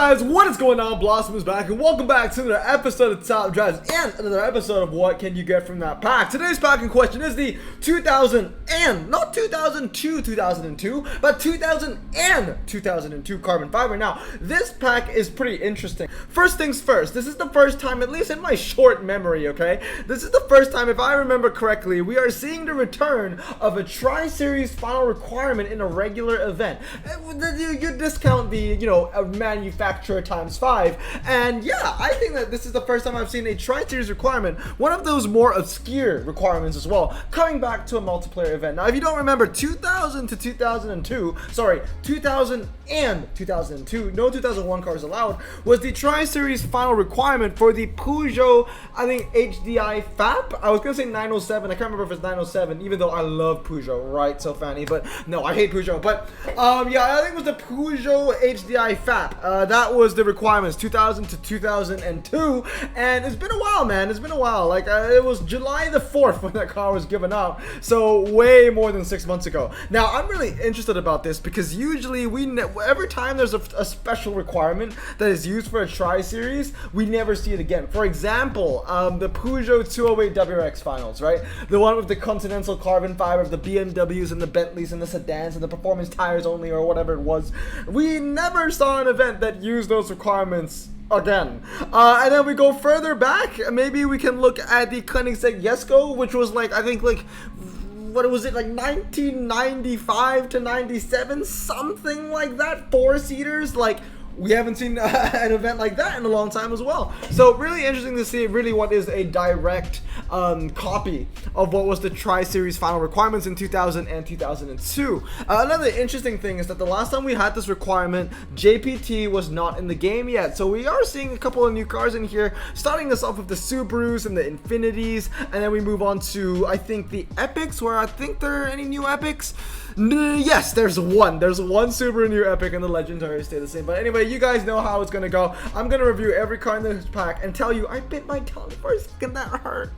guys, what is going on? Blossom is back, and welcome back to another episode of Top Drives and another episode of What Can You Get From That Pack. Today's pack in question is the not 2002, but 2002 carbon fiber. Now, this pack is pretty interesting. First things first, this is the first time, at least in my short memory, okay? This is the first time, if I remember correctly, we are seeing the return of a Tri-Series final requirement in a regular event. You discount the, a manufacturer times 5, and yeah, I think that this is the first time I've seen a Tri-Series requirement, one of those more obscure requirements as well, coming back to a multiplayer event. Now, if you don't remember, 2000 and 2002, no 2001 cars allowed, was the Tri-Series final requirement for the Peugeot, I think, HDI FAP? I was gonna say 907, I can't remember if it's 907, even though I love Peugeot, right? So Fanny, but no, I hate Peugeot, but yeah, I think it was the Peugeot HDI FAP. That was the requirements, 2000 to 2002, and it's been a while, man. It's been a while. Like, it was July the 4th when that car was given out, so way more than 6 months ago. Now, I'm really interested about this because usually every time there's a special requirement that is used for a Tri-Series, we never see it again. For example, the Peugeot 208 WRX finals, right? The one with the Continental carbon fiber of the BMWs and the Bentleys and the sedans and the performance tires only or whatever it was. We never saw an event that used those requirements again. And then we go further back, maybe we can look at the Koenigsegg Jesko, which was like, I think, like, what was it, like 1995 to 97, something like that, 4-seaters. Like, we haven't seen an event like that in a long time as well. So really interesting to see really what is a direct copy of what was the Tri-Series final requirements in 2000 and 2002. Another interesting thing is that the last time we had this requirement, JPT was not in the game yet. So we are seeing a couple of new cars in here, starting us off with the Subarus and the Infinitis, and then we move on to, I think, the Epics, where I think there are any new Epics. Yes, there's one Subaru new Epic, and the legendaries stay the same. But anyway, you guys know how it's gonna go. I'm gonna review every car in this pack and tell you, I bit my tongue for a second, that hurt.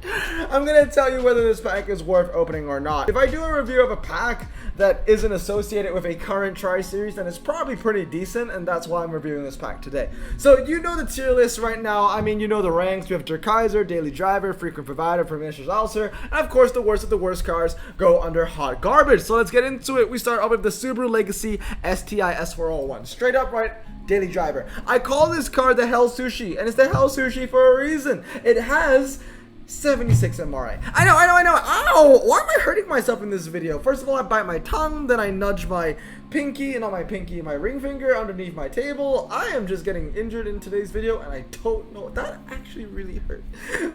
I'm gonna tell you whether this pack is worth opening or not. If I do a review of a pack that isn't associated with a current Tri-Series, then it's probably pretty decent, and that's why I'm reviewing this pack today. So you know the tier list right now. I mean, you know the ranks. We have Der Kaiser, Daily Driver, Frequent Provider, Premier's Ulcer, and of course the worst of the worst cars go under hot garbage. So let's get into it. We start off with the Subaru Legacy STI S401. Straight up, right? Daily Driver. I call this car the Hell Sushi, and it's the Hell Sushi for a reason. It has 76 MRI. I know. Ow! Why am I hurting myself in this video? First of all, I bite my tongue, then I nudge my pinky, and on my pinky, my ring finger underneath my table. I am just getting injured in today's video, and I don't know. That actually really hurt.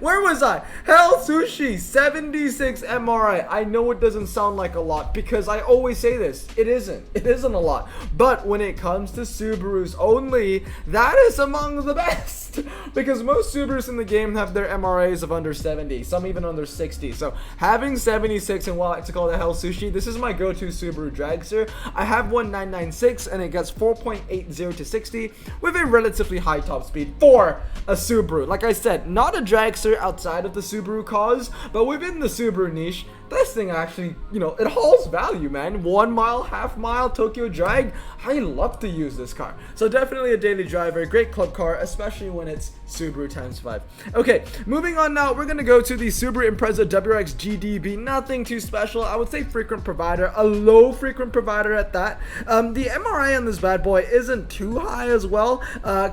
Where was I? Hell Sushi, 76 MRI. I know it doesn't sound like a lot because I always say this. It isn't. It isn't a lot. But when it comes to Subarus only, that is among the best. Because most Subarus in the game have their MRAs of under 70, some even under 60. So having 76, and while I like to call it Hell Sushi, this is my go-to Subaru dragster. I have one 996, and it gets 4.80 to 60 with a relatively high top speed for a Subaru. Like I said, not a dragster outside of the Subaru cause, but within the Subaru niche, this thing actually, it hauls value, man. 1 mile, half mile, Tokyo drag. I love to use this car. So definitely a daily driver, great club car, especially when it's Subaru times 5. Okay, moving on now, we're gonna go to the Subaru Impreza WRX GDB. Nothing too special. I would say frequent provider, a low frequent provider at that. The MRI on this bad boy isn't too high as well,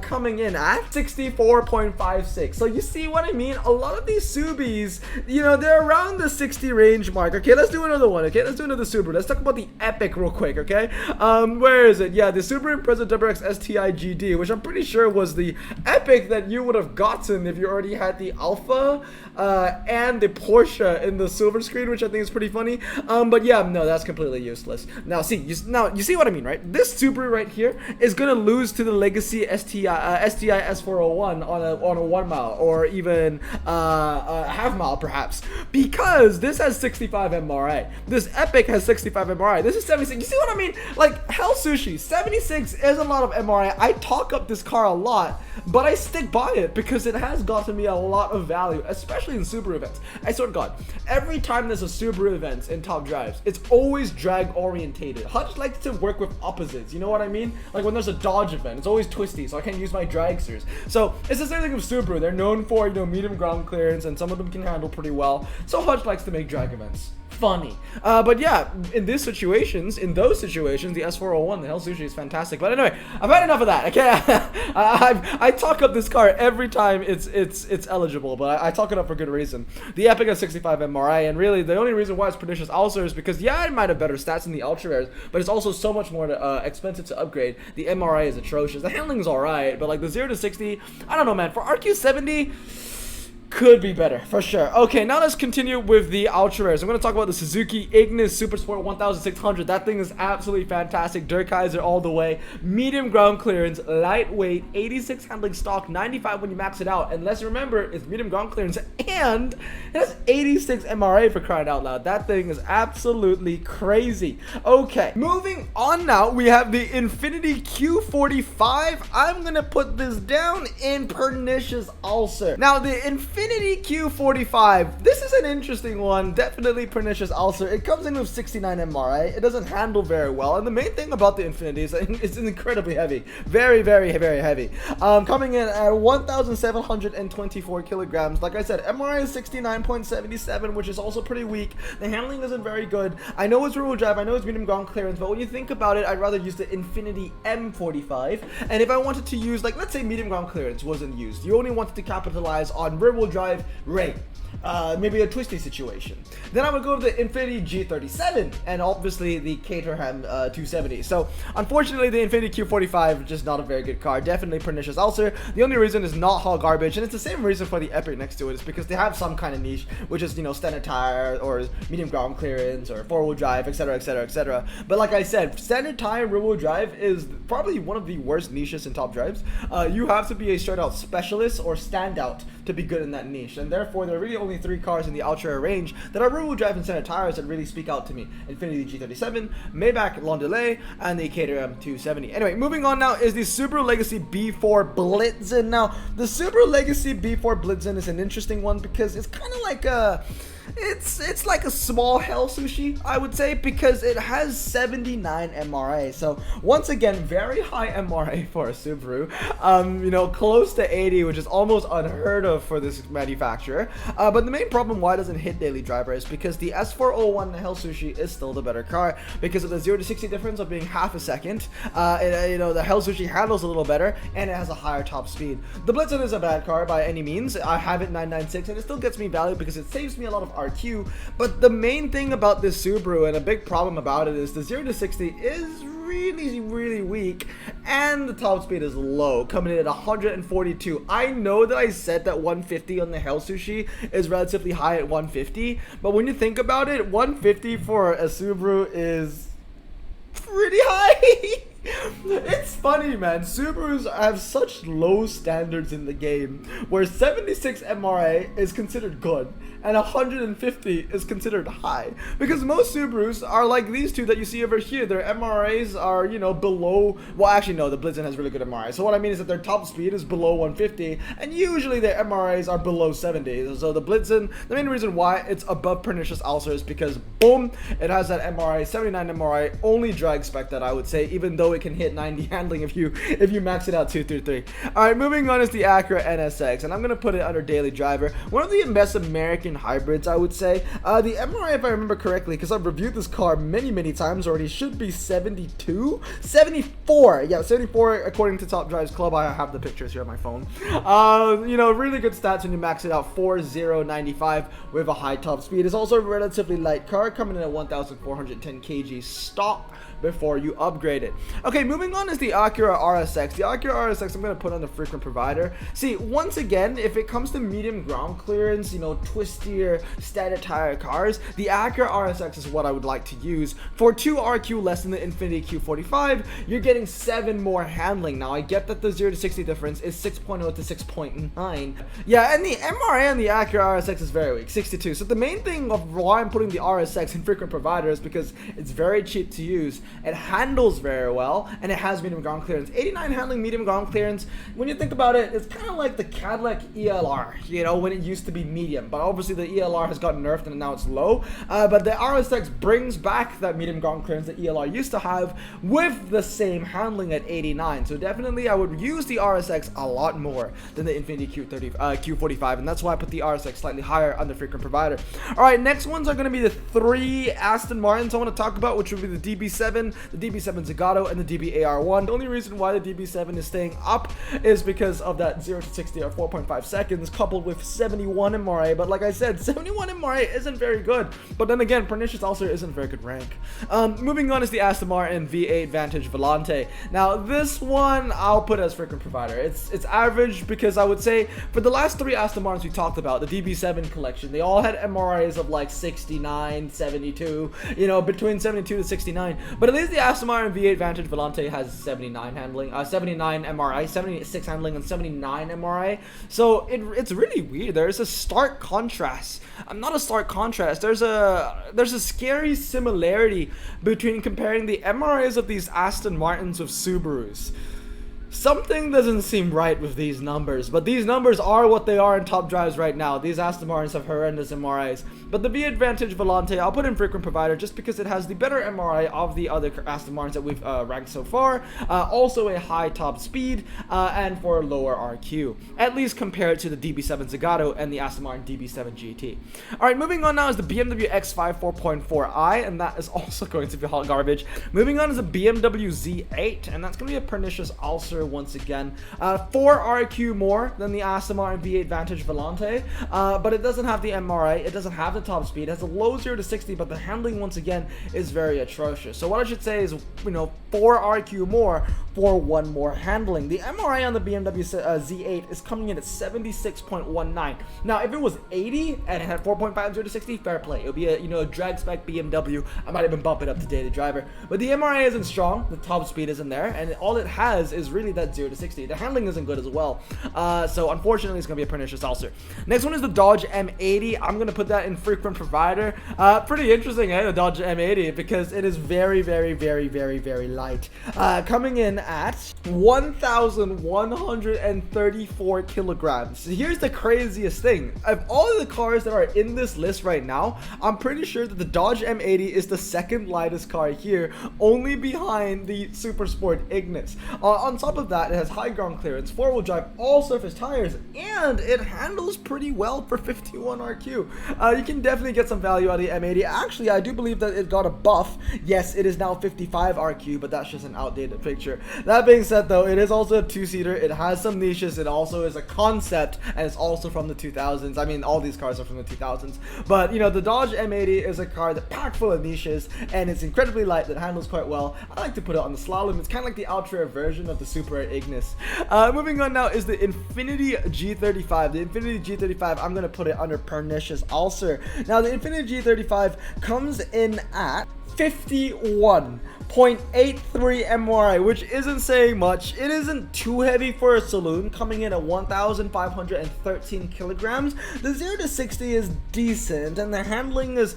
coming in at 64.56. So you see what I mean? A lot of these Subis, they're around the 60 range mark. Okay, let's do another one. Okay, let's do another Subaru. Let's talk about the Epic real quick. Okay, where is it? Yeah, the Subaru Impreza WRX STI GD, which I'm pretty sure was the Epic that you would have gotten if you already had the Alpha and the Porsche in the silver screen, which I think is pretty funny. But yeah, no, that's completely useless. Now you see what I mean, right? This Subaru right here is gonna lose to the Legacy STI S401 on a 1 mile or even a half mile perhaps, because this has 65 MRI. This Epic has 65 MRI. This is 76. You see what I mean? Like, Hell Sushi, 76 is a lot of MRI. I talk up this car a lot, but I stick by it because it has gotten me a lot of value, especially in Subaru events. I swear to God, every time there's a Subaru event in top drives, it's always drag orientated. Hutch likes to work with opposites, you know what I mean? Like when there's a Dodge event, it's always twisty, so I can't use my dragsters. So it's the same thing with Subaru. They're known for, you know, medium ground clearance, and some of them can handle pretty well. So Hutch likes to make drag events funny. But yeah, in those situations, the S401, the Hell Sushi is fantastic. But anyway, I've had enough of that. Okay, I talk up this car every time it's eligible, but I talk it up for good reason. The Epic has 65 MRI, and really the only reason why it's pernicious also is because yeah, it might have better stats than the Ultra Rares, but it's also so much more expensive to upgrade. The MRI is atrocious. The handling is alright, but like the 0 to 60, I don't know, man. For RQ70. Could be better, for sure. Okay, now let's continue with the Ultra Rares. I'm going to talk about the Suzuki Ignis Super Sport 1600. That thing is absolutely fantastic. Durkaiser all the way. Medium ground clearance, lightweight, 86 handling stock, 95 when you max it out. And let's remember, it's medium ground clearance and it has 86 MRA for crying out loud. That thing is absolutely crazy. Okay, moving on now, we have the Infiniti Q45. I'm going to put this down in pernicious ulcer. Now, the Infiniti Q45, this is an interesting one. Definitely pernicious ulcer. It comes in with 69 MRA. It doesn't handle very well, and the main thing about the Infiniti is that it's incredibly heavy. Very, very, very heavy. Coming in at 1,724 kilograms. Like I said, MRA is 69.77, which is also pretty weak. The handling isn't very good. I know it's rear-wheel drive, I know it's medium ground clearance, but when you think about it, I'd rather use the Infiniti M45. And if I wanted to use, like, let's say medium ground clearance wasn't used, you only wanted to capitalize on rear-wheel drive rate, maybe a twisty situation, then I would go with the Infiniti G37 and obviously the Caterham 270. So unfortunately, the Infiniti Q45 is just not a very good car. Definitely pernicious ulcer. The only reason is not hot garbage, and it's the same reason for the Epic next to it, is because they have some kind of niche, which is, you know, standard tire or medium ground clearance or four-wheel drive, etc, etc, etc. But like I said, standard tire rear-wheel drive is probably one of the worst niches in top drives. You have to be a straight-out specialist or standout to be good in that niche, and therefore there are really only 3 cars in the Ultra range that are rear-wheel drive and standard tires that really speak out to me: Infiniti G37, Maybach Londelay, and the Caterham 270. Anyway, moving on now is the Subaru Legacy B4 Blitzen. Now, the Subaru Legacy B4 Blitzen is an interesting one because it's kind of like a it's like a small Hell Sushi, I would say, because it has 79 MRA. So once again, very high MRA for a Subaru. You know, close to 80, which is almost unheard of for this manufacturer. But the main problem why it doesn't hit daily driver is because the S401, the Hell Sushi, is still the better car because of the 0 to 60 difference of being half a second. You know, the Hell Sushi handles a little better and it has a higher top speed. The Blitzen is a bad car by any means. I have it 996 and it still gets me value because it saves me a lot of RQ. But the main thing about this Subaru, and a big problem about it, is the 0 to 60 is really weak and the top speed is low, coming in at 142. I know that I said that 150 on the Hell Sushi is relatively high at 150, but when you think about it, 150 for a Subaru is pretty high. It's funny, man. Subarus have such low standards in the game where 76 MRA is considered good and 150 is considered high, because most Subarus are like these two that you see over here. Their MRAs are, you know, below, well, actually no, the Blitzen has really good MRA. So what I mean is that their top speed is below 150 and usually their MRAs are below 70. So the Blitzen, the main reason why it's above pernicious ulcer is because boom, it has that MRA, 79 MRA, only drag spec that I would say, even though it can hit 90 handling if you max it out 2 through 3. All right, moving on is the Acura NSX, and I'm gonna put it under daily driver. One of the best American hybrids, I would say. The MRI, if I remember correctly, because I've reviewed this car many times already, should be 72, 74. Yeah, 74 according to Top Drives Club. I have the pictures here on my phone. You know, really good stats when you max it out. 4095 with a high top speed. It's also a relatively light car, coming in at 1410 kg stock before you upgrade it. Okay, moving on is the Acura RSX. The Acura RSX I'm going to put on the frequent provider. See, once again, if it comes to medium ground clearance, you know, twistier standard tire cars, the Acura RSX is what I would like to use. For 2 RQ less than the Infiniti Q45, you're getting 7 more handling. Now, I get that the 0 to 60 difference is 6.0 to 6.9. Yeah, and the MRA on the Acura RSX is very weak, 62. So the main thing of why I'm putting the RSX in frequent provider is because it's very cheap to use. It handles very well. well, and it has medium ground clearance. 89 handling, medium ground clearance. When you think about it, it's kind of like the Cadillac ELR, you know, when it used to be medium, but obviously the ELR has gotten nerfed and now it's low. But the RSX brings back that medium ground clearance that ELR used to have with the same handling at 89. So definitely I would use the RSX a lot more than the Infiniti Q45, and that's why I put the RSX slightly higher on the frequent provider. All right, next ones are going to be the 3 Aston Martins I want to talk about, which would be the DB7, the DB7 Zagato, and the DB-AR1. The only reason why the DB7 is staying up is because of that 0 to 60 or 4.5 seconds coupled with 71 MRA, but like I said, 71 MRA isn't very good. But then again, Pernicious Ulcer isn't a very good rank. Moving on is the Aston Martin V8 Vantage Volante. Now this one I'll put as frequent provider. It's average because I would say for the last 3 Aston Martins we talked about, the DB7 collection, they all had MRAs of like 69, 72, you know, between 72 to 69. But at least the Aston Martin V8 Vantage Volante has 79 handling, 79 MRI, 76 handling, and 79 MRI. So it's really weird. There's a stark contrast. Not a stark contrast. There's a scary similarity between comparing the MRAs of these Aston Martins with Subarus. Something doesn't seem right with these numbers, but these numbers are what they are in top drives right now. These Aston Martins have horrendous MRIs, but the V8 Vantage Volante I'll put in frequent provider just because it has the better MRI of the other Aston Martins that we've ranked so far. Also a high top speed and for a lower RQ, at least compared to the DB7 Zagato and the Aston Martin DB7 GT. Alright, moving on now is the BMW X5 4.4i, and that is also going to be hot garbage. Moving on is the BMW Z8, and that's going to be a Pernicious Ulcer once again. 4 RQ more than the Aston Martin V8 Vantage Volante, but it doesn't have the MRA, it doesn't have the top speed, it has a low 0 to 60, but the handling once again is very atrocious. So what I should say is, you know, 4 RQ more for 1 more handling. The MRA on the BMW Z8 is coming in at 76.19. Now if it was 80 and it had 4.5 0 to 60, fair play. It would be a, you know, a drag spec BMW. I might even bump it up to daily driver, but the MRA isn't strong, the top speed isn't there, and all it has is really that 0 to 60. The handling isn't good as well. So unfortunately it's going to be a Pernicious Ulcer. Next one is the Dodge M80. I'm going to put that in frequent provider. Pretty interesting, the Dodge M80, because it is very, very, very, very, very light. Coming in at 1,134 kilograms. Here's the craziest thing. Of all of the cars that are in this list right now, I'm pretty sure that the Dodge M80 is the second lightest car here, only behind the Super Sport Ignis. On top of that, it has high ground clearance, 4-wheel drive, all surface tires, and it handles pretty well for 51 RQ. You can definitely get some value out of the M80. Actually, I do believe that it got a buff. Yes, it is now 55 RQ, but that's just an outdated picture. That being said, though, it is also a 2-seater. It has some niches. It also is a concept, and it's also from the 2000s. I mean, all these cars are from the 2000s. But, you know, the Dodge M80 is a car that's packed full of niches, and it's incredibly light, that handles quite well. I like to put it on the slalom. It's kind of like the ultra version of the Super Ignis. Moving on now is the Infiniti G35. The Infiniti G35, I'm going to put it under Pernicious Ulcer. Now, the Infiniti G35 comes in at 51.83 MRI, which isn't saying much. It isn't too heavy for a saloon, coming in at 1,513 kilograms. The 0 to 60 is decent, and the handling is,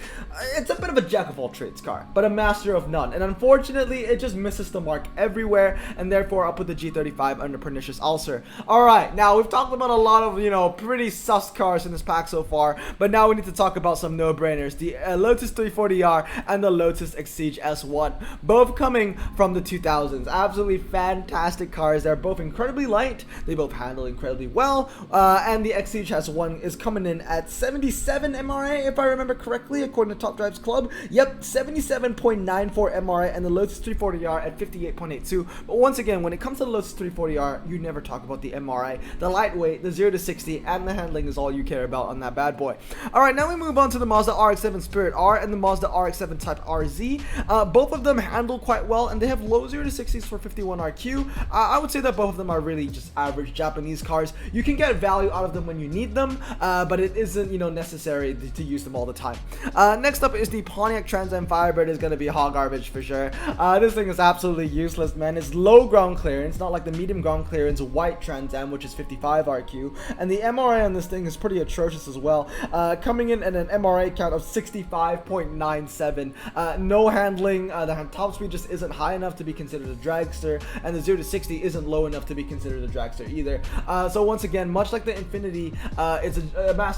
it's a bit of a jack of all trades car, but a master of none. And unfortunately, it just misses the mark everywhere, and therefore I'll put the G35 under Pernicious Ulcer. Alright, now we've talked about a lot of, you know, pretty sus cars in this pack so far, but now we need to talk about some no-brainers. The Lotus 340R and the Lotus Exige S1, both coming from the 2000s. Absolutely fantastic cars. They're both incredibly light, they both handle incredibly well, and the Exige S1 is coming in at 77 MRA, if I remember correctly, according to Top Drives Club. Yep, 77.94 MRA, and the Lotus 340R at 58.82. But once again, when it comes to the Lotus 340R, you never talk about the MRA. The lightweight, the 0 to 60, and the handling is all you care about on that bad boy. Alright, now we move on to the Mazda RX-7 Spirit R and the Mazda RX-7 Type RZ. Both of them handle quite well, and they have low 0 to 60s for 51 RQ. I would say that both of them are really just average Japanese cars. You can get value out of them when you need them, but it isn't, you know, necessary to use them all the time. Next up is the Pontiac Trans Am Firebird. Is going to be hot garbage for sure. This thing is absolutely useless, man. It's low ground clearance, not like the medium ground clearance white Trans Am, which is 55 RQ, and the MRA on this thing is pretty atrocious as well, coming in at an MRA count of 65.97. No handling, the top speed just isn't high enough to be considered a dragster, and the 0 to 60 isn't low enough to be considered a dragster either. So once again, much like the Infiniti, it's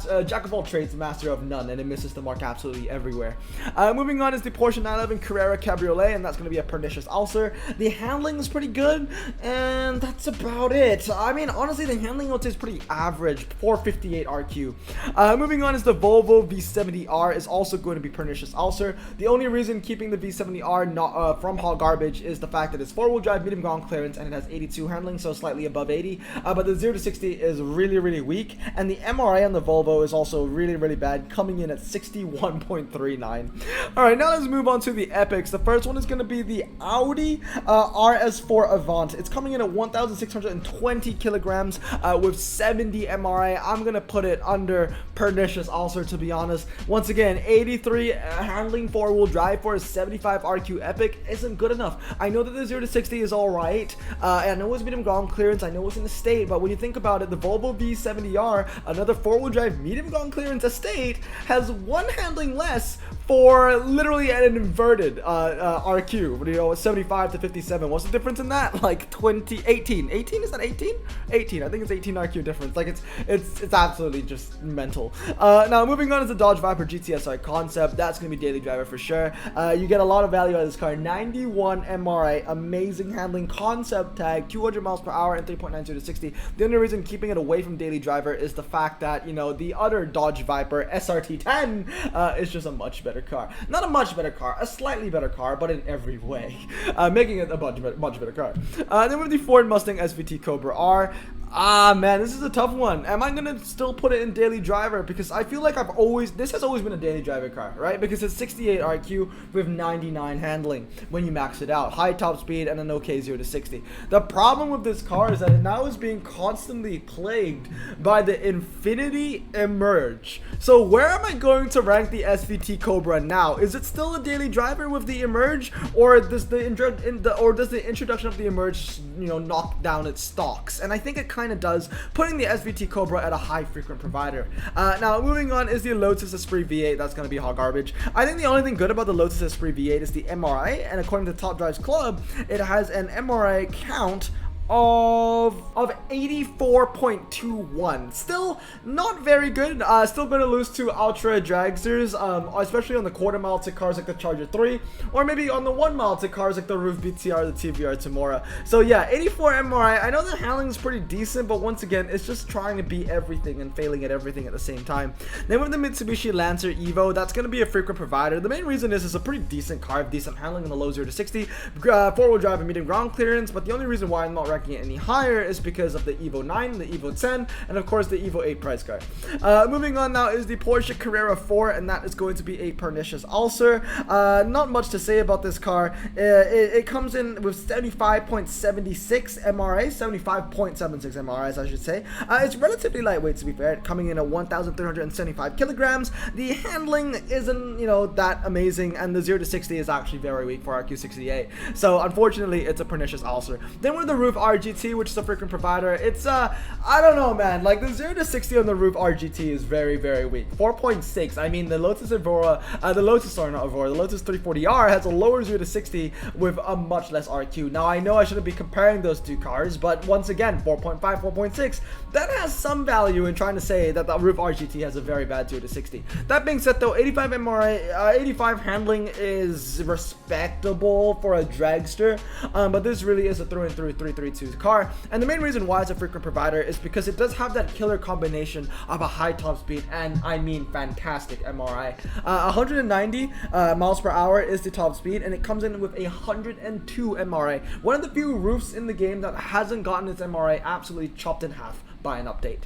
a jack of all trades, master of none, and it misses the mark absolutely everywhere. Moving on is the Porsche 911 Carrera Cabriolet, and that's going to be a pernicious ulcer. The handling is pretty good, and that's about it. I mean, honestly, the handling I would say is pretty average, 458 RQ. Moving on is the Volvo V70R, is also going to be pernicious ulcer. The only reason keeping the V70R not from hot garbage is the fact that it's four-wheel drive, medium ground clearance, and it has 82 handling, so slightly above 80. But the 0 to 60 is really weak, and the MRA on the Volvo is also really bad, coming in at 61.39. Alright, now let's move on to the epics. The first one is going to be the Audi RS4 Avant. It's coming in at 1,620 kilograms with 70 MRA. I'm going to put it under pernicious ulcer, to be honest. Once again, 83 handling four-wheel drive for a 75 RQ epic isn't good enough. I know that the 0 to 60 is alright, and I know it's medium ground clearance, I know it's in the state, but when you think about it, the Volvo V70R, another four-wheel drive medium ground clearance estate, has one handling less for literally an inverted RQ, you know, 75 to 57. What's the difference in that? Like 18. Is that 18? 18. I think it's 18 RQ difference. Like it's absolutely just mental. Now moving on is the Dodge Viper GTSI concept. That's gonna be daily driver for sure. You get a lot of value out of this car. 91 MRA, amazing handling, concept tag, 200 miles per hour, and 3.90 to 60. The only reason keeping it away from daily driver is the fact that, you know, the other Dodge Viper SRT10 is just a much better car. Not a much better car, a slightly better car, but in every way, making it a much better car. Then we have the Ford Mustang SVT Cobra R. Man, this is a tough one. Am I gonna still put it in daily driver? Because I feel like this has always been a daily driver car, right? Because it's 68 RQ with 99 handling when you max it out. High top speed and an okay 0 to 60. The problem with this car is that it now is being constantly plagued by the Infiniti Emerge. So where am I going to rank the SVT Cobra now? Is it still a daily driver with the Emerge, or does the introduction of the Emerge, you know, knock down its stocks? And I think it kind of does, putting the SVT Cobra at a high frequent provider. Now moving on is the Lotus Esprit V8. That's going to be hot garbage. I think the only thing good about the Lotus Esprit V8 is the MRI, and according to Top Drives Club, it has an MRI count of 84.21. Still not very good. Still going to lose to ultra dragsters, especially on the quarter mile to cars like the Charger 3, or maybe on the 1 mile to cars like the Roof BTR, the TVR Tamora. So yeah, 84 MRI. I know the handling is pretty decent, but once again, it's just trying to beat everything and failing at everything at the same time. Then with the Mitsubishi Lancer Evo, that's going to be a frequent provider. The main reason is it's a pretty decent car, decent handling in the low 0 to 60, four-wheel drive and medium ground clearance, but the only reason why I'm not ranking it any higher is because of the Evo 9, the Evo 10, and of course the Evo 8 price card. Moving on now is the Porsche Carrera 4, and that is going to be a pernicious ulcer. Not much to say about this car. It comes in with 75.76 MRA, 75.76 MRAs I should say. It's relatively lightweight, to be fair, coming in at 1,375 kilograms. The handling isn't, you know, that amazing, and the 0 to 60 is actually very weak for RQ68. So unfortunately, it's a pernicious ulcer. Then with the Roof RGT, which is a frequent provider, it's I don't know, man, like the 0 to 60 on the Roof RGT is very weak. 4.6. I mean, the Lotus Evora, the Lotus 340R has a lower 0 to 60 with a much less RQ. Now I know I shouldn't be comparing those two cars, but once again, 4.5, 4.6, that has some value in trying to say that the Roof RGT has a very bad 0 to 60. That being said though, 85 MRA, 85 handling is respectable for a dragster, but this really is a through and through 332 car, and the main reason why it's a frequent provider is because it does have that killer combination of a high top speed and, I mean, fantastic MRI. 190 miles per hour is the top speed, and it comes in with 102 MRA. One of the few roofs in the game that hasn't gotten its MRA absolutely chopped in half by an update.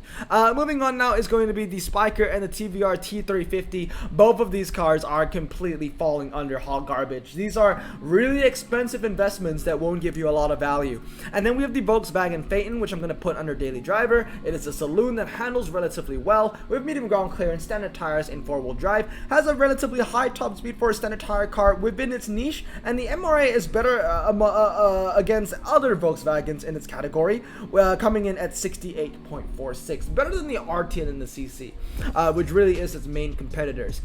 Moving on now is going to be the Spiker and the TVR T350. Both of these cars are completely falling under hot garbage. These are really expensive investments that won't give you a lot of value. And then we have the Volkswagen Phaeton, which I'm going to put under daily driver. It is a saloon that handles relatively well with medium ground clearance, standard tires in four-wheel drive, has a relatively high top speed for a standard tire car within its niche, and the MRA is better against other Volkswagens in its category, coming in at 68 98.46, better than the RTN and the CC, which really is its main competitors.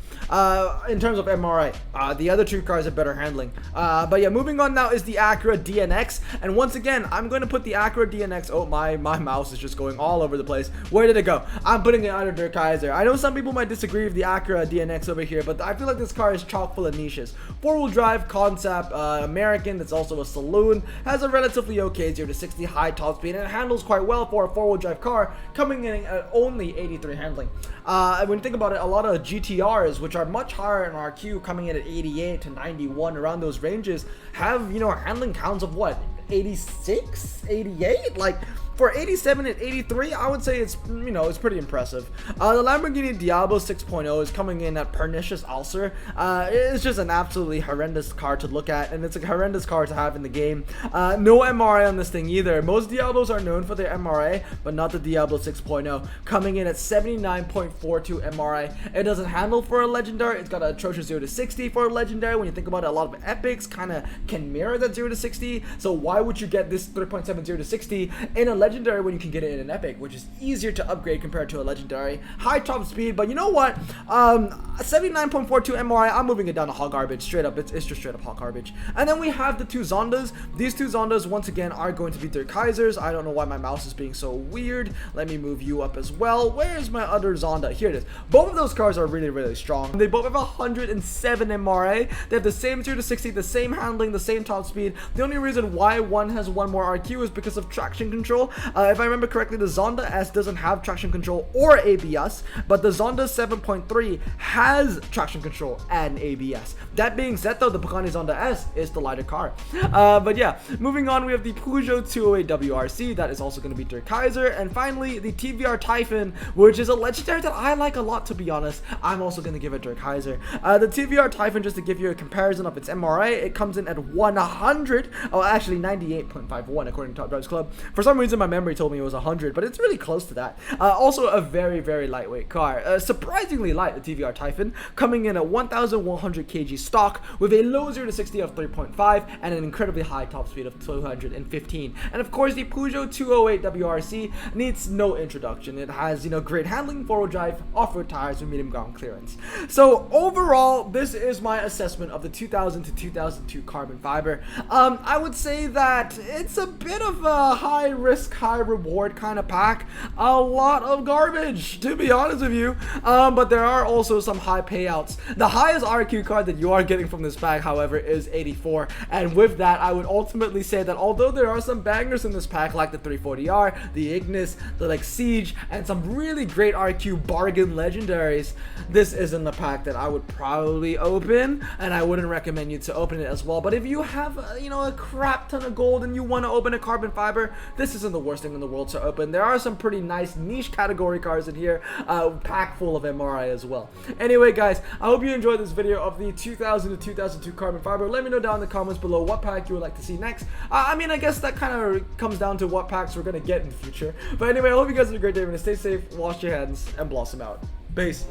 In terms of MRI, the other two cars have better handling. But yeah, moving on now is the Acura DNX, and once again, I'm going to put the Acura DNX. Oh, my mouse is just going all over the place. Where did it go? I'm putting it under Der Kaiser. I know some people might disagree with the Acura DNX over here, but I feel like this car is chock full of niches. Four-wheel drive concept, American, that's also a saloon, has a relatively okay 0 to 60 high top speed, and it handles quite well for a four-wheel drive car, coming in at only 83 handling. When you think about it, a lot of GTRs, which are much higher in RQ, coming in at 88 to 91, around those ranges, have, you know, handling counts of what, 86, 88? Like, for 87 and 83, I would say it's, you know, it's pretty impressive. The Lamborghini Diablo 6.0 is coming in at pernicious ulcer. It's just an absolutely horrendous car to look at, and it's a horrendous car to have in the game. No MRI on this thing either. Most Diablos are known for their MRI, but not the Diablo 6.0, coming in at 79.42 MRI. It doesn't handle for a legendary. It's got an atrocious 0 to 60 for a legendary. When you think about it, a lot of epics kind of can mirror that 0 to 60. So why would you get this 3.7 0 to 60 in a legendary when you can get it in an epic, which is easier to upgrade compared to a legendary? High top speed, but you know what, 79.42 MRI, I'm moving it down to hot garbage, straight up. It's just straight up hot garbage. And then we have the two Zondas. These two Zondas once again are going to be their Kaisers. I don't know why my mouse is being so weird. Let me move you up as well. Where's my other Zonda? Here it is. Both of those cars are really strong. They both have 107 MRA. They have the same 0 to 60, the same handling, the same top speed. The only reason why one has one more RQ is because of traction control. If I remember correctly, the Zonda S doesn't have traction control or ABS, but the Zonda 7.3 has traction control and ABS. That being said though, the Pagani Zonda S is the lighter car. But yeah, moving on, we have the Peugeot 208 WRC, that is also going to be Der Kaiser, and finally the TVR Typhon, which is a legendary that I like a lot, to be honest. I'm also going to give it Der Kaiser. The TVR Typhon, just to give you a comparison of its MRA, it comes in at 100, oh actually 98.51 according to Top Drives Club. For some reason my memory told me it was 100, but it's really close to that. Also a very lightweight car, surprisingly light, the TVR Typhon, coming in at 1100 kg stock with a low 0 to 60 of 3.5 and an incredibly high top speed of 215. And of course the Peugeot 208 WRC needs no introduction. It has, you know, great handling, four-wheel drive, off-road tires with medium ground clearance. So overall, this is my assessment of the 2000 to 2002 carbon fiber. I would say that it's a bit of a high risk, high reward kind of pack. A lot of garbage, to be honest with you, but there are also some high payouts. The highest RQ card that you are getting from this pack, however, is 84, and with that I would ultimately say that although there are some bangers in this pack like the 340R, the Ignis, the like Siege, and some really great RQ bargain legendaries, this isn't the pack that I would probably open, and I wouldn't recommend you to open it as well. But if you have you know, a crap ton of gold and you want to open a carbon fiber, this isn't the worst thing in the world to open. There are some pretty nice niche category cars in here, packed full of MRI as well. Anyway guys, I hope you enjoyed this video of the 2000 to 2002 carbon fiber. Let me know down in the comments below what pack you would like to see next. I mean, I guess that kind of comes down to what packs we're gonna get in the future. But anyway, I hope you guys have a great day. Stay safe, wash your hands, and blossom out. Peace.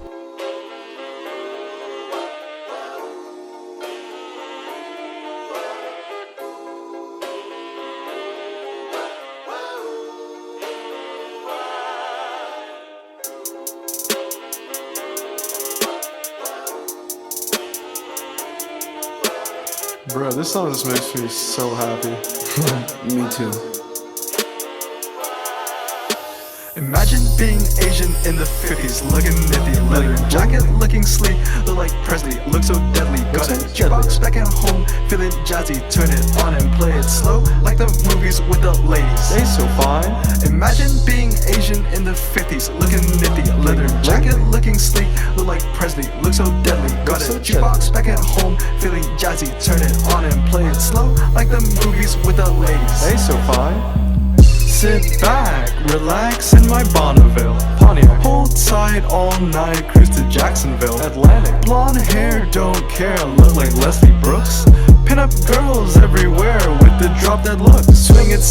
Bro, this song just makes me so happy. Me too. Imagine being Asian in the 50s, looking nifty, leather jacket, looking sleek, look like Presley, look so deadly. Got a jukebox back at home, feeling jazzy, turn it on and play it slow, like the movies with the ladies. They so fine. Imagine being Asian in the 50s, looking nifty, leather jacket, looking sleek, look like Presley, look so deadly. Got a jukebox back at home, feeling jazzy, turn it on and play it slow, like the movies with the ladies. They so fine. Sit back, relax in my Bonneville Pontiac. Hold tight all night, cruise to Jacksonville Atlantic. Blonde hair, don't care, look like Leslie Brooks. Pin up girls everywhere with the drop dead look. Swing it